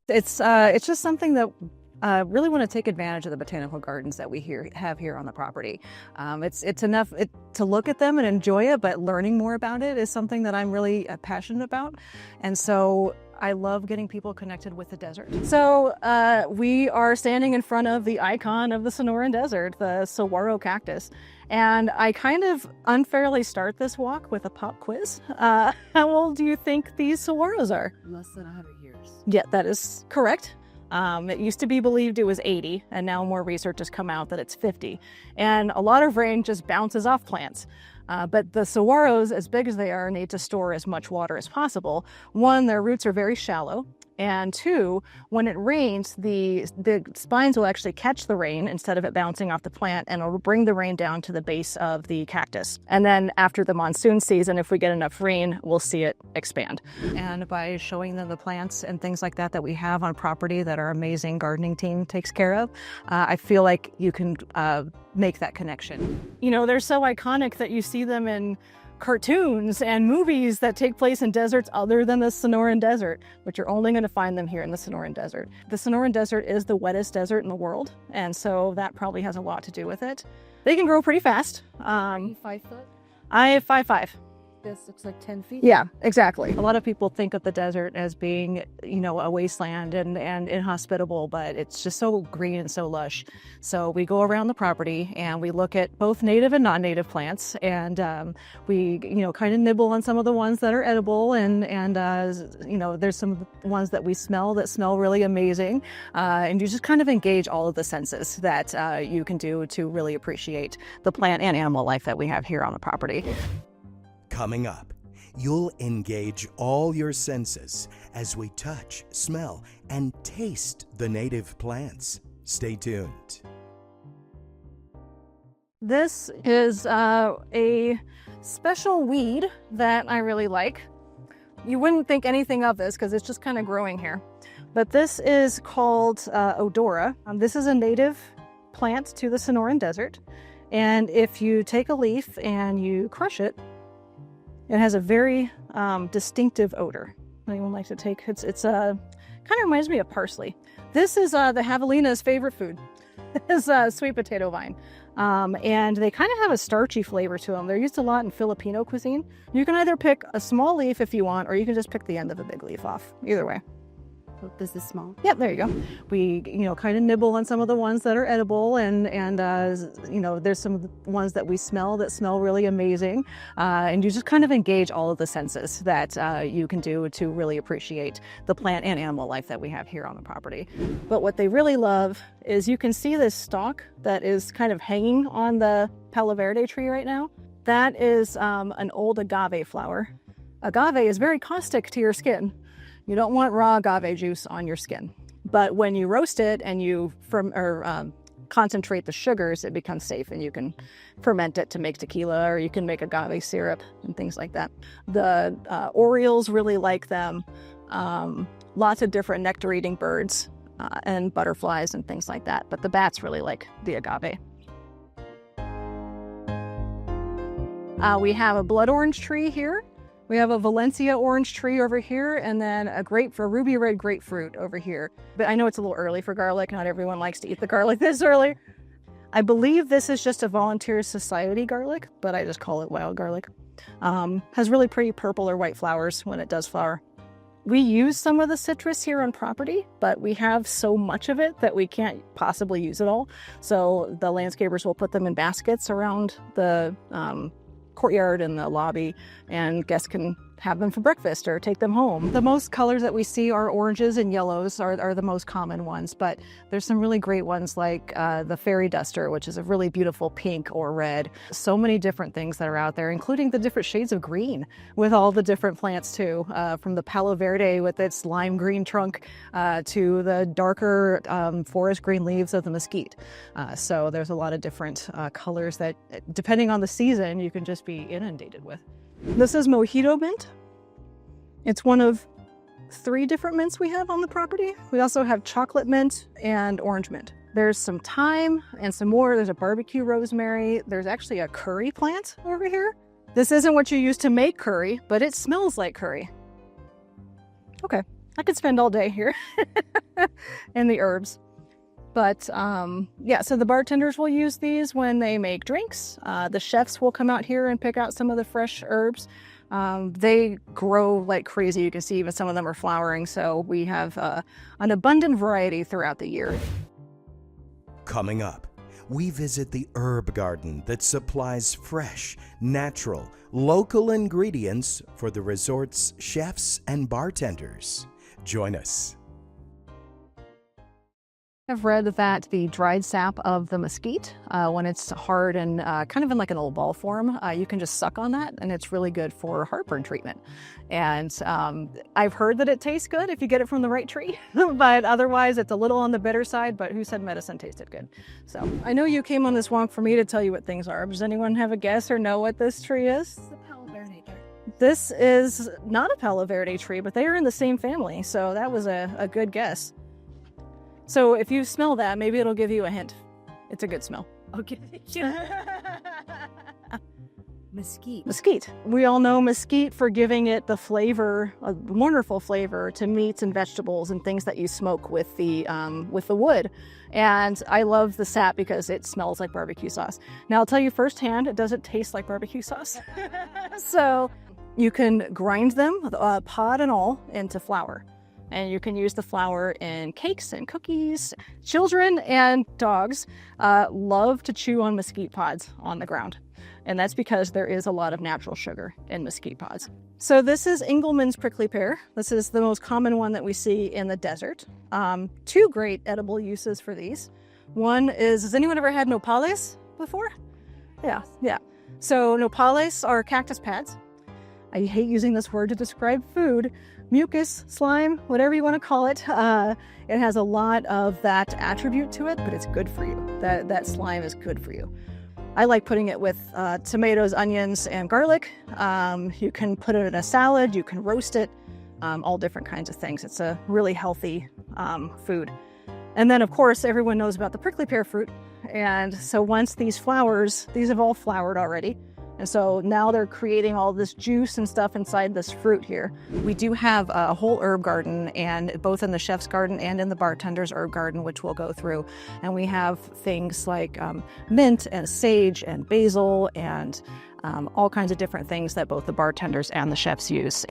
It's just something that really want to take advantage of the botanical gardens that we have here on the property. It's enough to look at them and enjoy it, but learning more about it is something that I'm really passionate about. And so I love getting people connected with the desert. So we are standing in front of the icon of the Sonoran Desert, the saguaro cactus. And I kind of unfairly start this walk with a pop quiz. How old do you think these saguaros are? Less than 100 years. Yeah, that is correct. It used to be believed it was 80, and now more research has come out that it's 50. And a lot of rain just bounces off plants. But the saguaros, as big as they are, need to store as much water as possible. One, their roots are very shallow. And two, when it rains, the spines will actually catch the rain instead of it bouncing off the plant, and it'll bring the rain down to the base of the cactus. And then after the monsoon season, if we get enough rain, we'll see it expand. And by showing them the plants and things like that we have on property that our amazing gardening team takes care of, I feel like you can make that connection. You know, they're so iconic that you see them in cartoons and movies that take place in deserts other than the Sonoran Desert, but you're only going to find them here in the Sonoran Desert. The Sonoran Desert is the wettest desert in the world, and so that probably has a lot to do with it. They can grow pretty fast. Are you 5 foot? I'm 5'5". This looks like 10 feet. Yeah, exactly. A lot of people think of the desert as being, you know, a wasteland and inhospitable, but it's just so green and so lush. So we go around the property and we look at both native and non-native plants, and we, you know, kind of nibble on some of the ones that are edible, and you know, there's some ones that we smell that smell really amazing, and you just kind of engage all of the senses that you can do to really appreciate the plant and animal life that we have here on the property. Coming up, you'll engage all your senses as we touch, smell, and taste the native plants. Stay tuned. This is a special weed that I really like. You wouldn't think anything of this because it's just kind of growing here. But this is called odora. This is a native plant to the Sonoran Desert. And if you take a leaf and you crush it, it has a very distinctive odor. Anyone like to take? It's kind of reminds me of parsley. This is the javelina's favorite food. Is sweet potato vine, and they kind of have a starchy flavor to them. They're used a lot in Filipino cuisine. You can either pick a small leaf if you want, or you can just pick the end of a big leaf off. Either way. So this is small. Yep, there you go. We, you know, kind of nibble on some of the ones that are edible, and you know, there's some ones that we smell that smell really amazing, and you just kind of engage all of the senses that you can do to really appreciate the plant and animal life that we have here on the property. But what they really love is you can see this stalk that is kind of hanging on the Palo Verde tree right now. That is an old agave flower. Agave is very caustic to your skin. You don't want raw agave juice on your skin. But when you roast it and you concentrate the sugars, it becomes safe, and you can ferment it to make tequila, or you can make agave syrup and things like that. The orioles really like them. Lots of different nectar-eating birds and butterflies and things like that. But the bats really like the agave. We have a blood orange tree here. We have a Valencia orange tree over here, and then a ruby red grapefruit over here. But I know it's a little early for garlic. Not everyone likes to eat the garlic this early. I believe this is just a volunteer society garlic, but I just call it wild garlic. Has really pretty purple or white flowers when it does flower. We use some of the citrus here on property, but we have so much of it that we can't possibly use it all. So the landscapers will put them in baskets around the courtyard and the lobby, and guests can have them for breakfast or take them home. The most colors that we see are oranges and yellows are the most common ones, but there's some really great ones like the fairy duster, which is a really beautiful pink or red. So many different things that are out there, including the different shades of green with all the different plants too, from the Palo Verde with its lime green trunk to the darker forest green leaves of the mesquite. So there's a lot of different colors that, depending on the season, you can just be inundated with. This is mojito mint. It's one of 3 different mints we have on the property. We also have chocolate mint and orange mint. There's some thyme and some more. There's a barbecue rosemary. There's actually a curry plant over here. This isn't what you use to make curry, but it smells like curry. Okay, I could spend all day here. and the herbs. But yeah, so the bartenders will use these when they make drinks. The chefs will come out here and pick out some of the fresh herbs. They grow like crazy. You can see even some of them are flowering. So we have an abundant variety throughout the year. Coming up, we visit the herb garden that supplies fresh, natural, local ingredients for the resort's chefs and bartenders. Join us. I've read that the dried sap of the mesquite, when it's hard and kind of in like an old ball form, you can just suck on that and it's really good for heartburn treatment. And I've heard that it tastes good if you get it from the right tree, but otherwise it's a little on the bitter side, but who said medicine tasted good? So I know you came on this walk for me to tell you what things are. Does anyone have a guess or know what this tree is? The Palo Verde tree. This is not a Palo Verde tree, but they are in the same family. So that was a good guess. So if you smell that, maybe it'll give you a hint. It's a good smell. Okay. Mesquite. Mesquite. We all know mesquite for giving it the flavor, a wonderful flavor to meats and vegetables and things that you smoke with the wood. And I love the sap because it smells like barbecue sauce. Now I'll tell you firsthand, it doesn't taste like barbecue sauce. So you can grind them, pod and all, into flour. And you can use the flour in cakes and cookies. Children and dogs love to chew on mesquite pods on the ground. And that's because there is a lot of natural sugar in mesquite pods. So this is Engelmann's prickly pear. This is the most common one that we see in the desert. Two great edible uses for these. One is, has anyone ever had nopales before? Yeah. So nopales are cactus pads. I hate using this word to describe food. Mucus, slime, whatever you want to call it. It has a lot of that attribute to it, but it's good for you. That slime is good for you. I like putting it with tomatoes, onions, and garlic. You can put it in a salad, you can roast it, all different kinds of things. It's a really healthy food. And then, of course, everyone knows about the prickly pear fruit. And so once these flowers, these have all flowered already. And so now they're creating all this juice and stuff inside this fruit here. We do have a whole herb garden, and both in the chef's garden and in the bartender's herb garden, which we'll go through. And we have things like mint and sage and basil and all kinds of different things that both the bartenders and the chefs use.